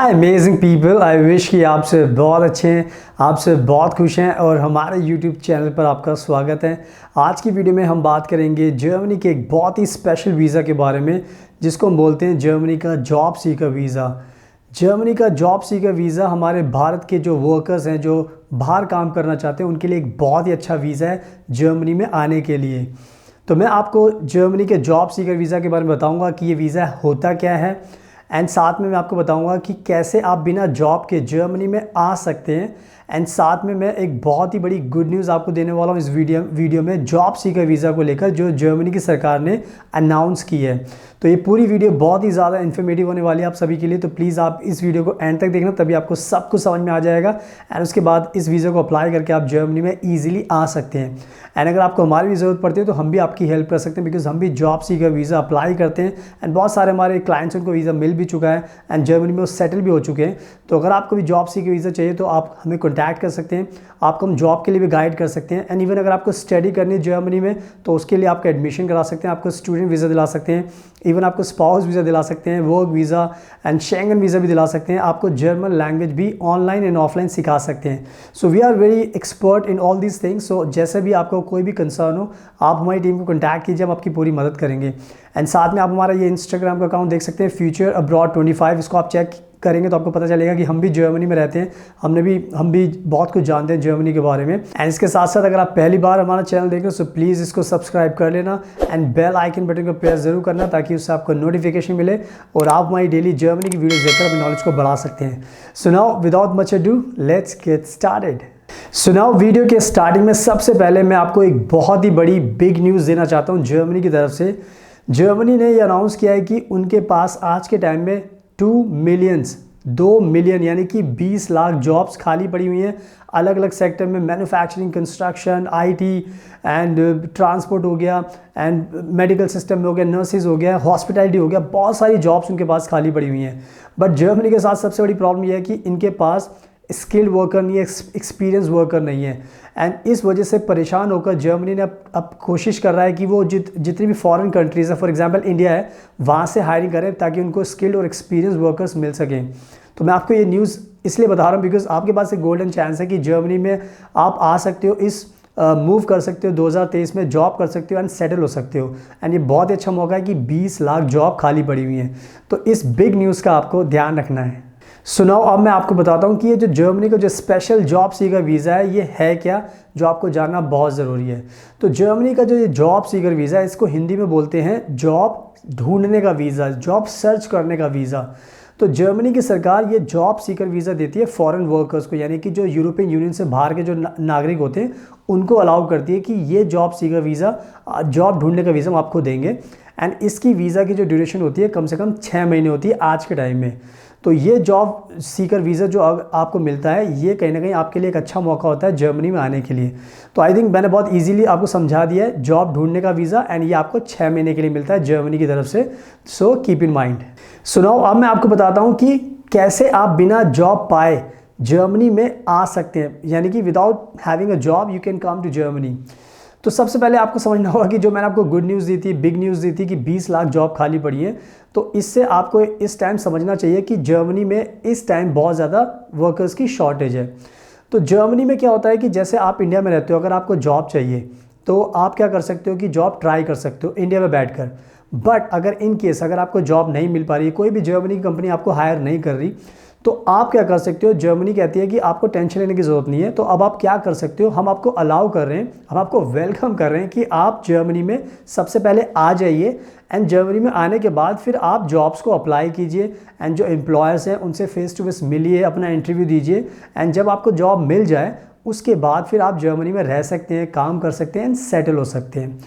Hi amazing people, I wish कि आपसे बहुत अच्छे हैं, आपसे बहुत खुश हैं और हमारे यूट्यूब चैनल पर आपका स्वागत है। आज की वीडियो में हम बात करेंगे जर्मनी के एक बहुत ही स्पेशल वीज़ा के बारे में, जिसको हम बोलते हैं जर्मनी का जॉब सीकर वीज़ा। जर्मनी का जॉब सीकर वीज़ा हमारे भारत के जो वर्कर्स हैं, जो बाहर काम करना चाहते हैं, उनके लिए एक बहुत ही अच्छा वीज़ा है जर्मनी में आने के लिए। तो मैं आपको जर्मनी के जॉब सीकर वीज़ा के बारे में बताऊँगा कि ये वीज़ा होता क्या है, एंड साथ में मैं आपको बताऊंगा कि कैसे आप बिना जॉब के जर्मनी में आ सकते हैं। एंड साथ में मैं एक बहुत ही बड़ी गुड न्यूज़ आपको देने वाला हूँ इस वीडियो में जॉब सीकर वीज़ा को लेकर, जो जर्मनी की सरकार ने अनाउंस की है। तो ये पूरी वीडियो बहुत ही ज़्यादा इन्फॉर्मेटिव होने वाली है आप सभी के लिए, तो प्लीज़ आप इस वीडियो को एंड तक देखना, तभी आपको सब कुछ समझ में आ जाएगा। एंड उसके बाद इस वीज़ा को अप्लाई करके आप जर्मनी में ईजिली आ सकते हैं। एंड अगर आपको हमारी भी ज़रूरत पड़ती है तो हम भी आपकी हेल्प कर सकते हैं, बिकॉज हम भी जॉब सीकर वीज़ा अप्लाई करते हैं एंड बहुत सारे हमारे क्लाइंट्स उनको वीज़ा मिल भी चुका है एंड जर्मनी में वो सेटल भी हो चुके हैं। तो अगर आपको भी जॉब सीकर वीज़ा चाहिए तो आप हमें कॉन्टैक्ट कर सकते हैं, आपको हम जॉब के लिए भी गाइड कर सकते हैं। एंड इवन अगर आपको स्टडी करनी है जर्मनी में तो उसके लिए आपका एडमिशन करा सकते हैं, आपको स्टूडेंट वीज़ा दिला सकते हैं, इवन आपको स्पाउस वीज़ा दिला सकते हैं, work visa and Schengen visa भी दिला सकते हैं। आपको जर्मन लैंग्वेज भी ऑनलाइन एंड ऑफलाइन सिखा सकते हैं। So we are very expert in all these things. So जैसे भी आपको कोई भी कंसर्न हो, आप हमारी टीम को कॉन्टैक्ट कीजिए, हम आपकी पूरी मदद करेंगे। एंड साथ में आप हमारा ये इंस्टाग्राम का अकाउंट देख सकते हैं, फ्यूचर अब्रॉड 25। इसको आप चेक करेंगे तो आपको पता चलेगा कि हम भी जर्मनी में रहते हैं, हम भी बहुत कुछ जानते हैं जर्मनी के बारे में। एंड इसके साथ साथ अगर आप पहली बार हमारा चैनल देख रहे हो सो प्लीज़ इसको सब्सक्राइब कर लेना एंड बेल आइकन बटन को प्रेस ज़रूर करना, ताकि उससे आपको नोटिफिकेशन मिले और आप हमारी डेली जर्मनी की वीडियोस देखकर अपनी नॉलेज को बढ़ा सकते हैं। So now without much ado let's get started. So now video के स्टार्टिंग में सबसे पहले मैं आपको एक बहुत ही बड़ी बिग न्यूज़ देना चाहता हूँ जर्मनी की तरफ से। जर्मनी ने ये अनाउंस किया है कि उनके पास आज के टाइम में 2 मिलियन यानी कि 20 लाख जॉब्स खाली पड़ी हुई हैं अलग अलग सेक्टर में। Manufacturing, construction, IT and transport हो गया, एंड मेडिकल सिस्टम में हो गया, नर्सेज हो गया, हॉस्पिटैलिटी हो गया, बहुत सारी जॉब्स उनके पास खाली पड़ी हुई हैं। बट जर्मनी के साथ सबसे बड़ी प्रॉब्लम यह है कि इनके पास स्किल्ड वर्कर नहीं है, एक्सपीरियंस वर्कर नहीं है। एंड इस वजह से परेशान होकर जर्मनी ने अब कोशिश कर रहा है कि वो जितनी भी फॉरेन कंट्रीज़ है, फॉर एग्जांपल इंडिया है, वहाँ से हायरिंग करें ताकि उनको स्किल्ड और एक्सपीरियंस वर्कर्स मिल सकें। तो मैं आपको ये न्यूज़ इसलिए बता रहा हूँ बिकॉज आपके पास एक गोल्डन चांस है कि जर्मनी में आप आ सकते हो, इस मूव कर सकते हो, 2023 में जॉब कर सकते हो एंड सेटल हो सकते हो। एंड ये बहुत ही अच्छा मौका है कि 20 लाख जॉब खाली पड़ी हुई हैं। तो इस बिग न्यूज़ का आपको ध्यान रखना है। सुनाओ अब मैं आपको बताता हूँ कि ये जो जर्मनी का जो स्पेशल जॉब सीकर वीज़ा है ये है क्या, जो आपको जानना बहुत ज़रूरी है। तो जर्मनी का जो ये जॉब सीकर वीज़ा है, इसको हिंदी में बोलते हैं जॉब ढूंढने का वीज़ा, जॉब सर्च करने का वीज़ा। तो जर्मनी की सरकार ये जॉब सीकर वीज़ा देती है फॉरेन वर्कर्स को, यानी कि जो यूरोपियन यूनियन से बाहर के जो नागरिक होते हैं उनको अलाउ करती है कि ये जॉब सीकर वीज़ा, जॉब ढूंढने का वीज़ा हम आपको देंगे। एंड इसकी वीज़ा की जो ड्यूरेशन होती है कम से कम 6 महीने होती है आज के टाइम में। तो ये जॉब सीकर वीज़ा जो आपको मिलता है, ये कहीं ना कहीं आपके लिए एक अच्छा मौका होता है जर्मनी में आने के लिए। तो आई थिंक मैंने बहुत इजीली आपको समझा दिया है जॉब ढूंढने का वीज़ा, एंड ये आपको 6 महीने के लिए मिलता है जर्मनी की तरफ से। सो कीप इन माइंड। सुनाओ अब मैं आपको बताता हूँ कि कैसे आप बिना जॉब पाए जर्मनी में आ सकते हैं, यानी कि without having a job you can come to Germany. तो सबसे पहले आपको समझना होगा कि जो मैंने आपको गुड न्यूज़ दी थी, बिग न्यूज़ दी थी कि 20 लाख जॉब खाली पड़ी है, तो इससे आपको इस टाइम समझना चाहिए कि जर्मनी में इस टाइम बहुत ज़्यादा वर्कर्स की शॉर्टेज है। तो जर्मनी में क्या होता है कि जैसे आप इंडिया में रहते हो, अगर आपको जॉब चाहिए तो आप क्या कर सकते हो कि जॉब ट्राई कर सकते हो इंडिया में बैठकर। बट अगर इन केस अगर आपको जॉब नहीं मिल पा रही है, कोई भी जर्मनी की कंपनी आपको हायर नहीं कर रही, तो आप क्या कर सकते हो, जर्मनी कहती है कि आपको टेंशन लेने की ज़रूरत नहीं है। तो अब आप क्या कर सकते हो, हम आपको अलाउ कर रहे हैं, हम आपको वेलकम कर रहे हैं कि आप जर्मनी में सबसे पहले आ जाइए। एंड जर्मनी में आने के बाद फिर आप जॉब्स को अप्लाई कीजिए एंड जो एम्प्लॉयर्स हैं उनसे फेस टू फेस मिलिए, अपना इंटरव्यू दीजिए। एंड जब आपको जॉब मिल जाए उसके बाद फिर आप जर्मनी में रह सकते हैं, काम कर सकते हैं एंड सेटल हो सकते हैं।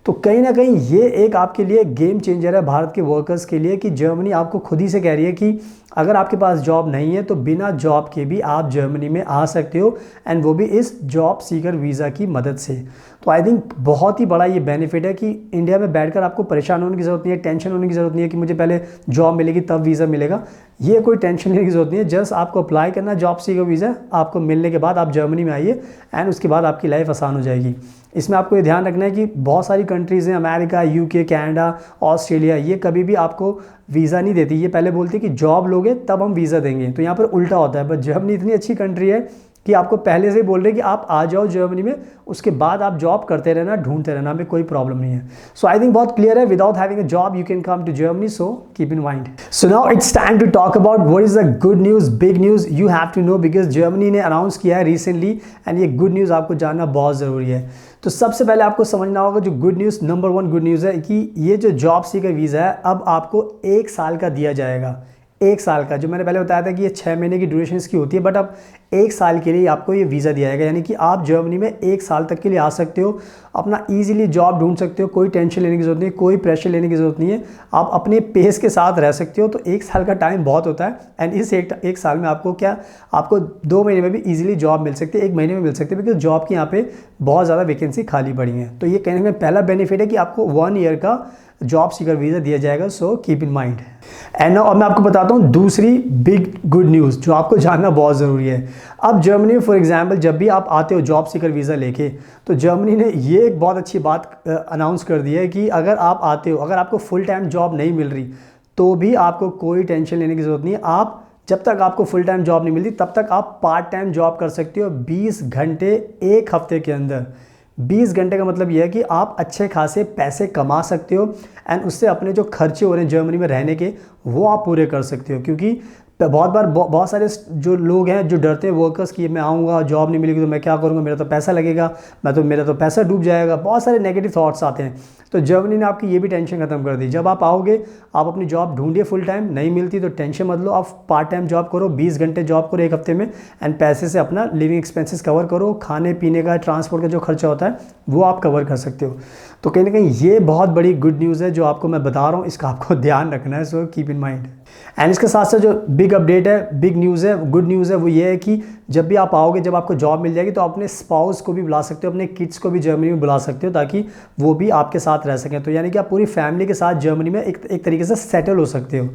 तो कहीं ना कहीं ये एक आपके लिए गेम चेंजर है भारत के वर्कर्स के लिए, कि जर्मनी आपको खुद ही से कह रही है कि अगर आपके पास जॉब नहीं है तो बिना जॉब के भी आप जर्मनी में आ सकते हो, एंड वो भी इस जॉब सीकर वीज़ा की मदद से। तो आई थिंक बहुत ही बड़ा ये बेनिफिट है कि इंडिया में बैठकर आपको परेशान होने की ज़रूरत नहीं है, टेंशन होने की ज़रूरत नहीं है कि मुझे पहले जॉब मिलेगी तब वीज़ा मिलेगा। ये कोई टेंशन लेने की ज़रूरत नहीं है, जस्ट आपको अप्लाई करना जॉब सीकर वीज़ा, आपको मिलने के बाद आप जर्मनी में आइए एंड उसके बाद आपकी लाइफ आसान हो जाएगी। इसमें आपको ये ध्यान रखना है कि बहुत सारी कंट्रीज़ हैं, अमेरिका, यूके, कनाडा, ऑस्ट्रेलिया, ये कभी भी आपको वीज़ा नहीं देती, ये पहले बोलती है कि जॉब लोगे तब हम वीज़ा देंगे। तो यहाँ पर उल्टा होता है। बट जर्मनी इतनी अच्छी कंट्री है कि आपको पहले से ही बोल रहे हैं कि आप आ जाओ जर्मनी में, उसके बाद आप जॉब करते रहना, ढूंढते रहना, हमें कोई प्रॉब्लम नहीं है। सो आई थिंक बहुत क्लियर है, without having a job you can come to Germany, so keep in mind. So now it's time to talk about what is the good news, big news you have to know, because Germany ने announce किया है recently and ये good news आपको जानना बहुत ज़रूरी है। तो सबसे पहले आपको समझना होगा जो good news, number 1 good news है कि ये जो जॉब सीकर वीज़ा है अब आपको 1 साल का दिया जाएगा। 1 साल का, जो मैंने पहले बताया था कि ये 6 महीने की ड्यूरेशन की होती है, बट अब 1 साल के लिए आपको ये वीज़ा दिया जाएगा। यानी कि आप जर्मनी में 1 साल तक के लिए आ सकते हो, अपना ईजिली जॉब ढूंढ सकते हो, कोई टेंशन लेने की ज़रूरत नहीं है, कोई प्रेशर लेने की ज़रूरत नहीं है, आप अपने पेस के साथ रह सकते हो। तो 1 साल का टाइम बहुत होता है एंड इस एक साल में आपको आपको 2 महीने में भी ईजिली जॉब मिल सकती है, 1 महीने में मिल सकती है, बिकॉज जॉब की यहाँ पे बहुत ज़्यादा वैकेंसी खाली पड़ी है। तो ये कहने में पहला बेनिफिट है कि आपको 1 ईयर का जॉब सीकर वीज़ा दिया जाएगा, सो कीप इन माइंड। एंड अब मैं आपको बताता हूँ दूसरी बिग गुड न्यूज़ जो आपको जानना बहुत ज़रूरी है। अब जर्मनी में फॉर एग्जांपल जब भी आप आते हो जॉब सीकर वीज़ा लेके, तो जर्मनी ने ये एक बहुत अच्छी बात अनाउंस कर दी है कि अगर आप आते हो, अगर आपको फुल टाइम जॉब नहीं मिल रही तो भी आपको कोई टेंशन लेने की ज़रूरत नहीं है। आप जब तक आपको फुल टाइम जॉब नहीं मिलती तब तक आप पार्ट टाइम जॉब कर सकते हो 20 घंटे 1 हफ्ते के अंदर। 20 घंटे का मतलब यह है कि आप अच्छे खासे पैसे कमा सकते हो एंड उससे अपने जो खर्चे हो रहे हैं जर्मनी में रहने के वो आप पूरे कर सकते हो। क्योंकि बहुत बार बहुत सारे जो लोग हैं जो डरते हैं वर्कर्स कि मैं आऊँगा जॉब नहीं मिलेगी तो मैं क्या करूँगा, मेरा तो पैसा लगेगा, मेरा तो पैसा डूब जाएगा, बहुत सारे नेगेटिव थॉट्स आते हैं। तो जर्मनी ने आपकी ये भी टेंशन खत्म कर दी। जब आप आओगे आप अपनी जॉब ढूंढिए, फुल टाइम नहीं मिलती तो टेंशन मत लो, आप पार्ट टाइम जॉब करो, 20 घंटे जॉब करो 1 हफ्ते में एंड पैसे से अपना लिविंग एक्सपेंसेस कवर करो, खाने पीने का, ट्रांसपोर्ट का जो खर्चा होता है वो आप कवर कर सकते हो। तो कहीं ना कहीं ये बहुत बड़ी गुड न्यूज़ है जो आपको मैं बता रहा हूँ, इसका आपको ध्यान रखना है, सो कीप इन माइंड। एंड इसके साथ साथ जो बिग अपडेट है, बिग न्यूज़ है, गुड न्यूज़ है, वो ये है कि जब भी आप आओगे, जब आपको जॉब मिल जाएगी तो आप अपने स्पाउस को भी बुला सकते हो, अपने किड्स को भी जर्मनी में बुला सकते हो ताकि वो भी आपके साथ रह सकें। तो यानी कि आप पूरी फैमिली के साथ जर्मनी में एक तरीके से सेटल हो सकते हो।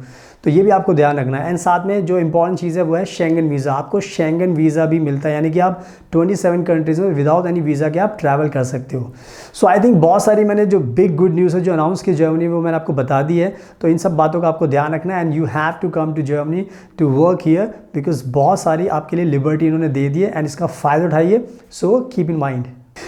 तो ये भी आपको ध्यान रखना है। एंड साथ में जो इंपॉर्टेंट चीज़ है वो है शेंगन वीज़ा। आपको शेंगन वीज़ा भी मिलता है, यानी कि आप 27 कंट्रीज़ में विदाउट एनी वीज़ा के आप ट्रैवल कर सकते हो। सो आई थिंक बहुत सारी मैंने जो बिग गुड न्यूज़ है जो अनाउंस की जर्मनी में वो मैंने आपको बता दी है। तो इन सब बातों का आपको ध्यान रखना है and you have to come to Germany to work here, because बहुत सारी आपके लिए लिबर्टी इन्होंने दे दी है एंड इसका फ़ायदा उठाइए। सो keep in mind.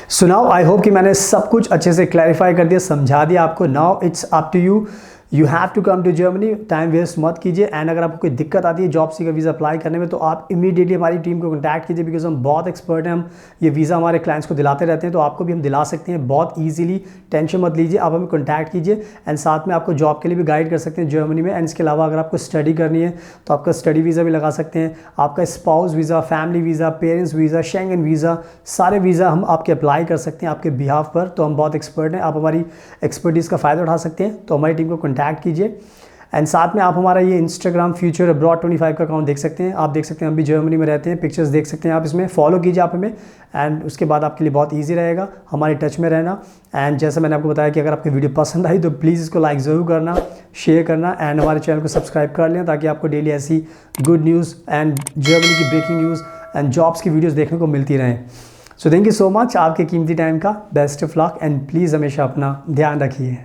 So now I hope कि मैंने सब कुछ अच्छे से क्लैरिफाई कर दिया, समझा दिया आपको। Now it's up to you, you have to come to Germany, time waste मत कीजिए। एंड अगर आपको कोई दिक्कत आती है जॉब सीकर वीज़ा अप्लाई करने में तो आप इमीडिएटली हमारी टीम को कॉन्टैक्ट कीजिए, बिकॉज हम बहुत एक्सपर्ट हैं, हम ये वीज़ा हमारे क्लाइंट्स को दिलाते रहते हैं, तो आपको भी हम दिला सकते हैं बहुत ईजिली। टेंशन मत लीजिए, आप हमें कॉन्टैक्ट कीजिए एंड साथ में आपको जॉब के लिए भी गाइड कर सकते हैं जर्मनी में। एंड इसके अलावा अगर आपको स्टडी करनी है तो आपका स्टडी वीज़ा भी लगा सकते हैं, आपका spouse visa, family visa, parents visa, Schengen visa, सारे वीज़ा हम आपके अप्लाई कर सकते हैं आपके बिहाफ पर। तो हम बहुत एक्सपर्ट हैं, आप हमारी एक्सपर्टीज़ का फ़ायदा उठा सकते हैं, तो हमारी टीम को कॉन्टैक्ट कीजिए। एंड साथ में आप हमारा ये इंस्टाग्राम फ्यूचर अब्रॉड 25 का अकाउंट देख सकते हैं। आप देख सकते हैं हम भी जर्मनी में रहते हैं, पिक्चर्स देख सकते हैं आप इसमें, फॉलो कीजिए आप हमें एंड उसके बाद आपके लिए बहुत इजी रहेगा हमारे टच में रहना। एंड जैसे मैंने आपको बताया कि अगर आपको वीडियो पसंद आई तो प्लीज़ इसको लाइक ज़रूर करना, शेयर करना एंड हमारे चैनल को सब्सक्राइब कर लें ताकि आपको डेली ऐसी गुड न्यूज़ एंड जर्मनी की ब्रेकिंग न्यूज़ एंड जॉब्स की वीडियोज़ देखने को मिलती रहें। So thank you so much आपके कीमती टाइम का, best of luck and please हमेशा अपना ध्यान रखिए।